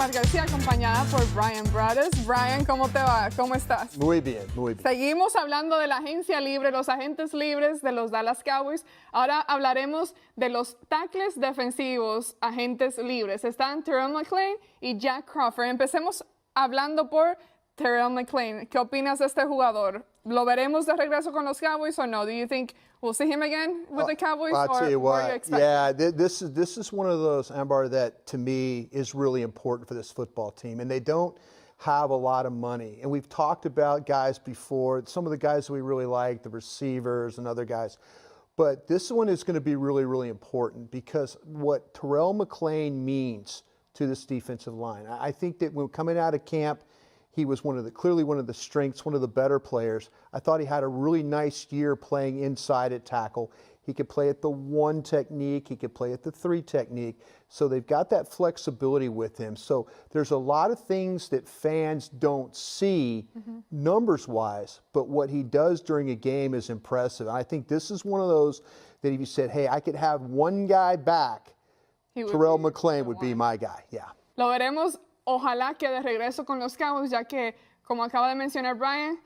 Mar García, acompañada por Brian Brothers. Brian, ¿cómo te va? ¿Cómo estás? Muy bien, muy bien. Seguimos hablando de la agencia libre, los agentes libres de los Dallas Cowboys. Ahora hablaremos de los tackles defensivos, agentes libres. Están Terrell McClain y Jack Crawford. Empecemos hablando por Terrell McClain. ¿Qué opinas de este jugador? ¿Lo veremos de regreso con los Cowboys o no? Do you think we'll see him again with the Cowboys? I'll tell you what, yeah, this is one of those, Ambar, that to me is really important for this football team. And they don't have a lot of money. And we've talked about guys before, some of the guys we really like, the receivers and other guys. But this one is going to be really, really important because what Terrell McClain means to this defensive line. I think that when coming out of camp, he was clearly one of the strengths, one of the better players. I thought he had a really nice year playing inside at tackle. He could play at the 1 technique. He could play at the 3 technique. So they've got that flexibility with him. So there's a lot of things that fans don't see numbers-wise, but what he does during a game is impressive. And I think this is one of those that if you said, hey, I could have one guy back, Terrell McClain would be my guy. Yeah. Lo veremos. Ojalá que de regreso con los Cowboys, ya que, como acaba de mencionar Brian,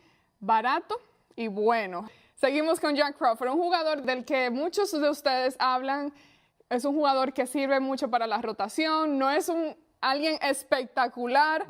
barato y bueno. Seguimos con Jack Crawford, un jugador del que muchos de ustedes hablan. Es un jugador que sirve mucho para la rotación. No es alguien espectacular,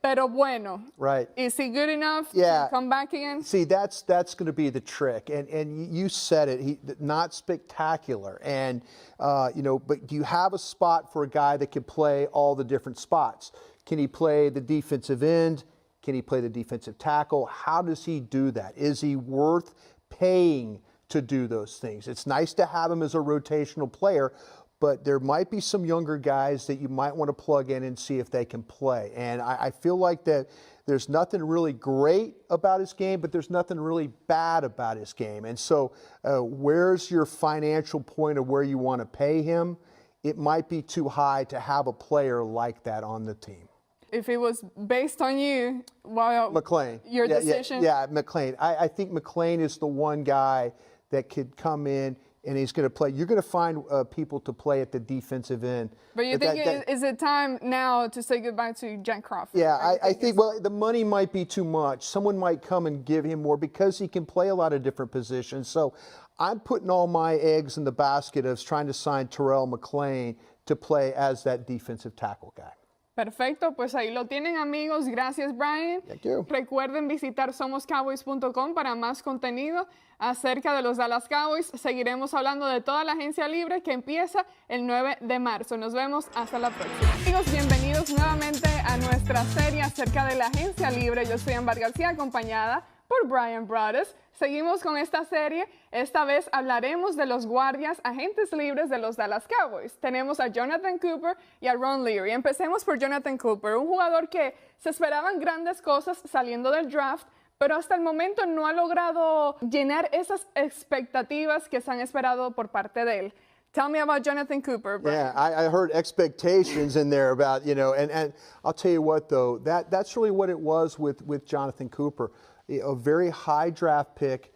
pero bueno. Right. Is he good enough to come back again? See, that's going to be the trick. And you said it, not spectacular. And, but do you have a spot for a guy that can play all the different spots? Can he play the defensive end? Can he play the defensive tackle? How does he do that? Is he worth paying to do those things? It's nice to have him as a rotational player, but there might be some younger guys that you might want to plug in and see if they can play. And I feel like that there's nothing really great about his game, but there's nothing really bad about his game. And so where's your financial point of where you want to pay him? It might be too high to have a player like that on the team. If it was based on you, well, McClain. Your decision? Yeah, McClain. I think McClain is the one guy that could come in and he's going to play. You're going to find people to play at the defensive end. But you think is it time now to say goodbye to Jack Crawford? Yeah, I think, well, the money might be too much. Someone might come and give him more because he can play a lot of different positions. So I'm putting all my eggs in the basket of trying to sign Terrell McClain to play as that defensive tackle guy. Perfecto, pues ahí lo tienen, amigos. Gracias, Brian. Thank you. Recuerden visitar somoscowboys.com para más contenido acerca de los Dallas Cowboys. Seguiremos hablando de toda la agencia libre que empieza el 9 de marzo. Nos vemos hasta la próxima. Amigos, bienvenidos nuevamente a nuestra serie acerca de la agencia libre. Yo soy Ambar García, acompañada por Brian Brothers. Seguimos con esta serie. Esta vez hablaremos de los guardias agentes libres de los Dallas Cowboys. Tenemos a Jonathan Cooper y a Ron Leary. Empecemos por Jonathan Cooper, un jugador que se esperaban grandes cosas saliendo del draft, pero hasta el momento no ha logrado llenar esas expectativas que se han esperado por parte de él. Tell me about Jonathan Cooper, Brian. Yeah, I heard expectations in there about, and I'll tell you what, though, that's really what it was with Jonathan Cooper. A very high draft pick.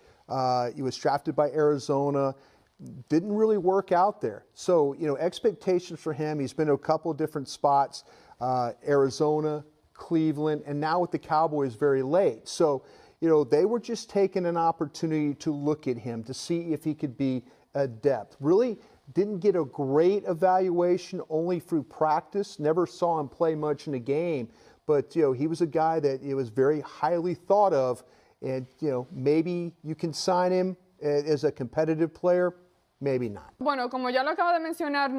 He was drafted by Arizona. Didn't really work out there. So, expectations for him, he's been to a couple of different spots, Arizona, Cleveland, and now with the Cowboys very late. So, they were just taking an opportunity to look at him to see if he could be a depth. Really didn't get a great evaluation, only through practice. Never saw him play much in a game. But, he was a guy that was very highly thought of. And, maybe you can sign him as a competitive player, maybe not. Bueno, como ya lo acabo de mencionar,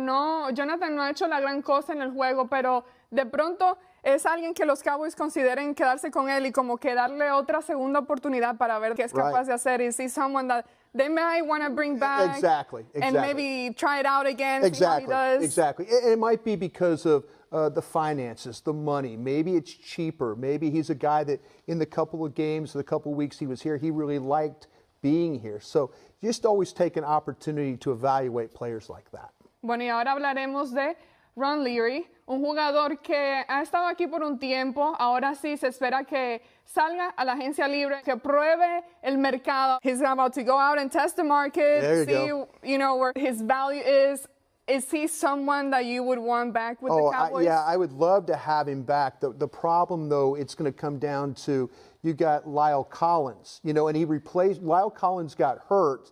Jonathan no ha hecho la gran cosa en el juego, pero de pronto es alguien que los Cowboys consideren quedarse con él y como que darle otra segunda oportunidad para ver qué es capaz de hacer. Is he someone that they might want to bring back? Exactly. And maybe try it out again, see how he does? Exactly. It might be because of the finances, the money. Maybe it's cheaper. Maybe he's a guy that in the couple of games, the couple of weeks he was here, he really liked being here. So just always take an opportunity to evaluate players like that. Bueno, y ahora hablaremos de Ron Leary, un jugador que ha estado aquí por un tiempo. Ahora sí se espera que salga a la agencia libre, que pruebe el mercado. He's about to go out and test the market, see, where his value is. Is he someone that you would want back with the Cowboys? Yeah, I would love to have him back. The problem, though, it's going to come down to you got Lyle Collins, and Lyle Collins got hurt,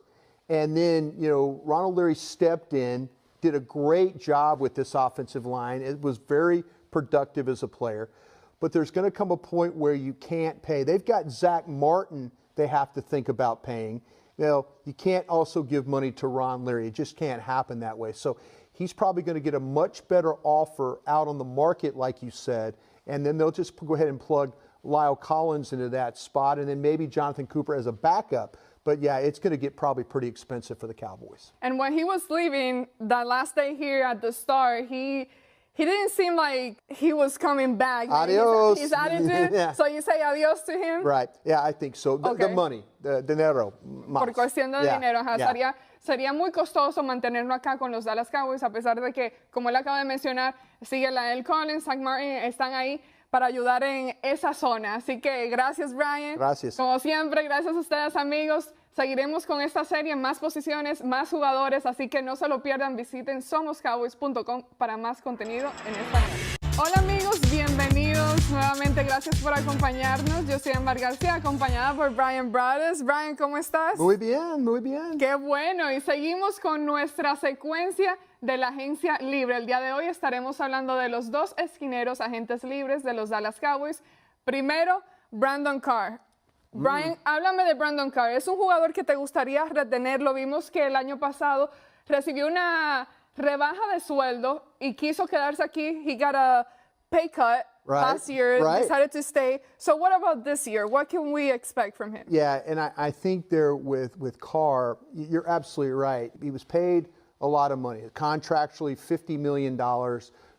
and then, Ronald Leary stepped in, did a great job with this offensive line. It was very productive as a player. But there's going to come a point where you can't pay. They've got Zach Martin they have to think about paying. You can't also give money to Ron Leary. It just can't happen that way. So he's probably going to get a much better offer out on the market, like you said, and then they'll just go ahead and plug Lyle Collins into that spot, and then maybe Jonathan Cooper as a backup. But, yeah, it's going to get probably pretty expensive for the Cowboys. And when he was leaving that last day here at the Star, he didn't seem like he was coming back. Adios. His attitude. Yeah. So you say adios to him? Right. Yeah, I think so. The money, the dinero. Más. Por cuestión de dinero. Sería muy costoso mantenerlo acá con los Dallas Cowboys, a pesar de que, como él acaba de mencionar, sigue Lyle Collins, Zach Martin, están ahí para ayudar en esa zona. Así que gracias, Brian. Gracias. Como siempre, gracias a ustedes, amigos. Seguiremos con esta serie, más posiciones, más jugadores, así que no se lo pierdan. Visiten somoscowboys.com para más contenido en español. Hola amigos, bienvenidos nuevamente, gracias por acompañarnos. Yo soy Amber García, acompañada por Brian Brothers. Brian, ¿cómo estás? Muy bien, muy bien. Qué bueno, y seguimos con nuestra secuencia de la agencia libre. El día de hoy estaremos hablando de los dos esquineros agentes libres de los Dallas Cowboys. Primero, Brandon Carr. Brian, háblame de Brandon Carr. ¿Es un jugador que te gustaría retenerlo? Vimos que el año pasado recibió una rebaja de sueldo y quiso quedarse aquí. He got a pay cut last year, decided to stay. So what about this year? What can we expect from him? Yeah, and I think there with Carr, you're absolutely right. He was paid a lot of money, contractually $50 million,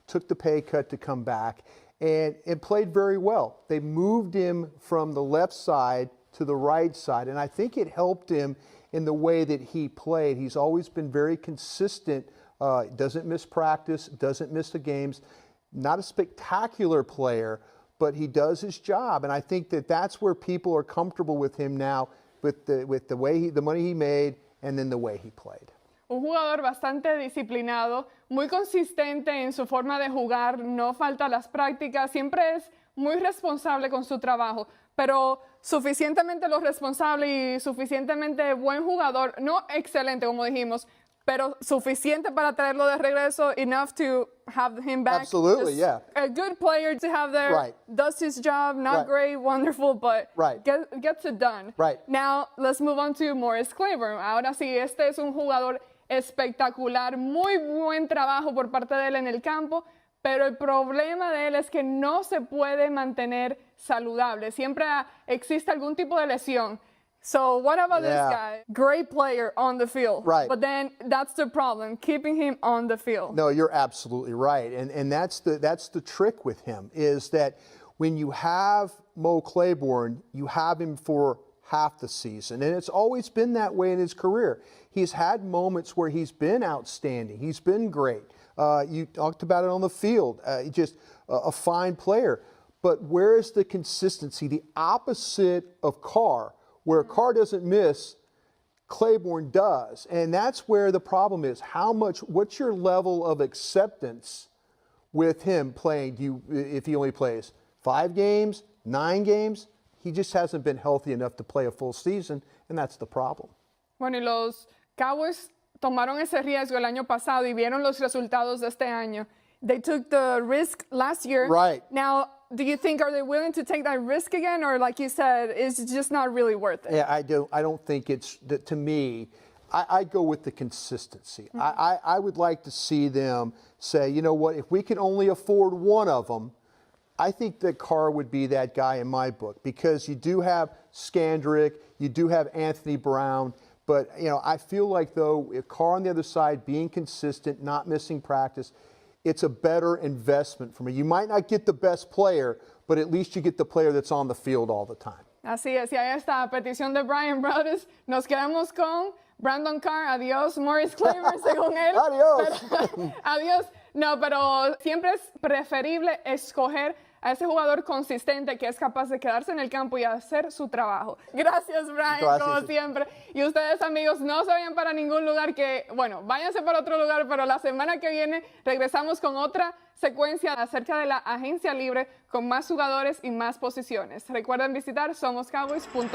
took the pay cut to come back. And it played very well. They moved him from the left side to the right side, and I think it helped him in the way that he played. He's always been very consistent, doesn't miss practice, doesn't miss the games. Not a spectacular player, but he does his job, and I think that that's where people are comfortable with him now, with the way the money he made and then the way he played. Un jugador bastante disciplinado, muy consistente en su forma de jugar, no falta las prácticas, siempre es muy responsable con su trabajo, pero suficientemente lo responsable y suficientemente buen jugador, no excelente como dijimos, pero suficiente para traerlo de regreso, enough to have him back. Absolutely, yeah. A good player to have there, does his job, not great, wonderful, but gets it done. Right. Now, let's move on to Morris Claiborne. Ahora sí, este es un jugador espectacular, muy buen trabajo por parte de él en el campo, pero el problema de él es que no se puede mantener saludable. Siempre existe algún tipo de lesión. So what about this guy? Great player on the field. Right. But then that's the problem, keeping him on the field. No, you're absolutely right. And that's the trick with him, is that when you have Mo Claiborne, you have him for half the season. And it's always been that way in his career. He's had moments where he's been outstanding. He's been great. You talked about it on the field. Just a fine player. But where is the consistency? The opposite of Carr. Where Carr doesn't miss, Claiborne does. And that's where the problem is. What's your level of acceptance with him playing? If he only plays 5 games, 9 games, he just hasn't been healthy enough to play a full season, and that's the problem. Bueno, y los Cowboys tomaron ese riesgo el año pasado y vieron los resultados de este año. They took the risk last year. Right. Now, do you think, are they willing to take that risk again, or like you said, it's just not really worth it? Yeah, I don't think it's, to me, I go with the consistency. Mm-hmm. I would like to see them say, you know what, if we can only afford one of them, I think that Carr would be that guy in my book, because you do have Skandrick, you do have Anthony Brown, but I feel like, though, if Carr on the other side, being consistent, not missing practice, it's a better investment for me. You might not get the best player, but at least you get the player that's on the field all the time. Así es, y ahí está, a petición de Brian Brothers, nos quedamos con Brandon Carr, adiós, Morris Claiborne, según él. Adiós. Pero, adiós. No, pero siempre es preferible escoger a ese jugador consistente que es capaz de quedarse en el campo y hacer su trabajo. Gracias, Brian, Gracias. como siempre. Y ustedes, amigos, no se vayan para ningún lugar bueno, váyanse para otro lugar, pero la semana que viene regresamos con otra secuencia acerca de la agencia libre con más jugadores y más posiciones. Recuerden visitar somoscowboys.com.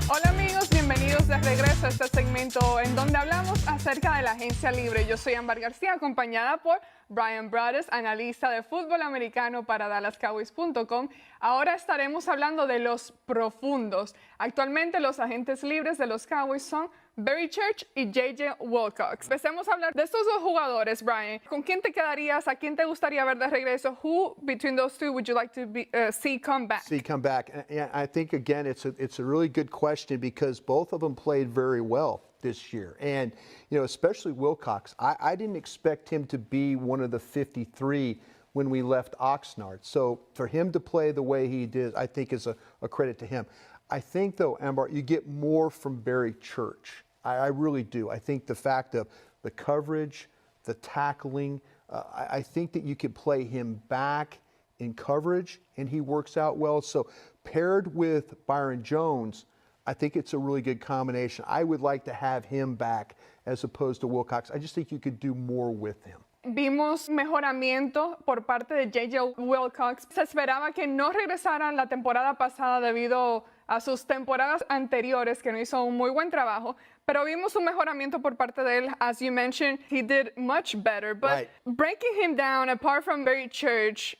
Hola amigos, bienvenidos de regreso a este segmento en donde hablamos acerca de la agencia libre. Yo soy Ámbar García, acompañada por Brian Brothers, analista de fútbol americano para DallasCowboys.com. Ahora estaremos hablando de los profundos. Actualmente los agentes libres de los Cowboys son Barry Church y J.J. Wilcox. Empecemos a hablar de estos dos jugadores, Brian. ¿Con quién te quedarías? ¿A quién te gustaría ver de regreso? Who between those two would you like to see come back? See come back. And I think again it's a really good question because both of them played very well this year, and especially Wilcox. I didn't expect him to be one of the 53 when we left Oxnard. So for him to play the way he did, I think is a credit to him. I think though, Ambar, you get more from Barry Church. I really do. I think the fact of the coverage, the tackling, I think that you could play him back in coverage and he works out well. So paired with Byron Jones, I think it's a really good combination. I would like to have him back as opposed to Wilcox. I just think you could do more with him. Vimos mejoramiento por parte de J.J. Wilcox. Se esperaba que no regresara la temporada pasada debido a sus temporadas anteriores, que no hizo un muy buen trabajo, pero vimos un mejoramiento por parte de él. As you mentioned, he did much better, but Right. Breaking him down, apart from Barry Church,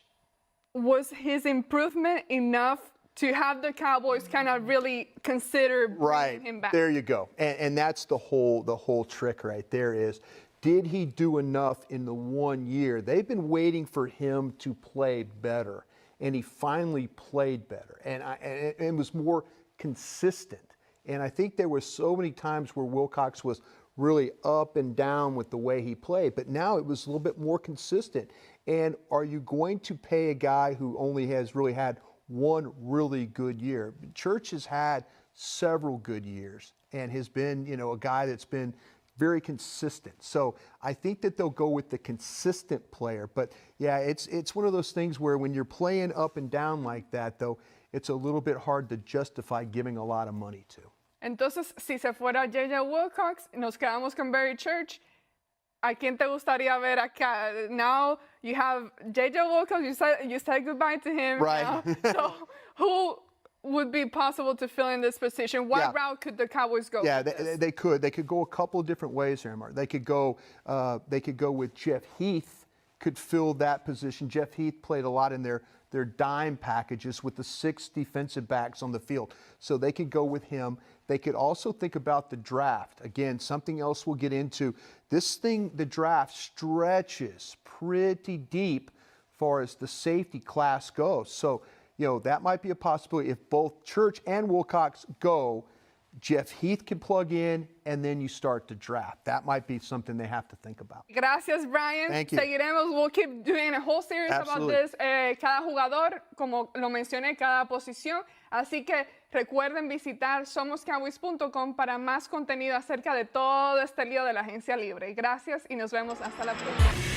was his improvement enough to have the Cowboys kind of really consider bringing him back? There you go. And that's the whole trick right there is, did he do enough in the 1 year? They've been waiting for him to play better, and he finally played better, and was more consistent. And I think there were so many times where Wilcox was really up and down with the way he played, but now it was a little bit more consistent. And are you going to pay a guy who only has really had one really good year? Church has had several good years and has been, a guy that's been very consistent. So I think that they'll go with the consistent player. But yeah, it's one of those things where when you're playing up and down like that, though, it's a little bit hard to justify giving a lot of money to. Entonces, si se fuera J.J. Wilcox, nos quedamos con Barry Church. ¿A quién te gustaría ver acá? Now you have J.J. Wilcox. You said goodbye to him. Right. Now. So who would be possible to fill in this position? What route could the Cowboys go? Yeah, they could. They could go a couple of different ways here, Mark. They could go with Jeff Heath, could fill that position. Jeff Heath played a lot in their dime packages with the 6 defensive backs on the field. So they could go with him. They could also think about the draft. Again, something else we'll get into. The draft stretches pretty deep as far as the safety class goes. So, that might be a possibility. If both Church and Wilcox go, Jeff Heath can plug in, and then you start the draft. That might be something they have to think about. Gracias, Brian. Thank you. Seguiremos. We'll keep doing a whole series Absolutely. about this. Cada jugador, como lo mencioné, cada posición. Así que recuerden visitar somoscowboys.com para más contenido acerca de todo este lío de la agencia libre. Gracias y nos vemos hasta la próxima.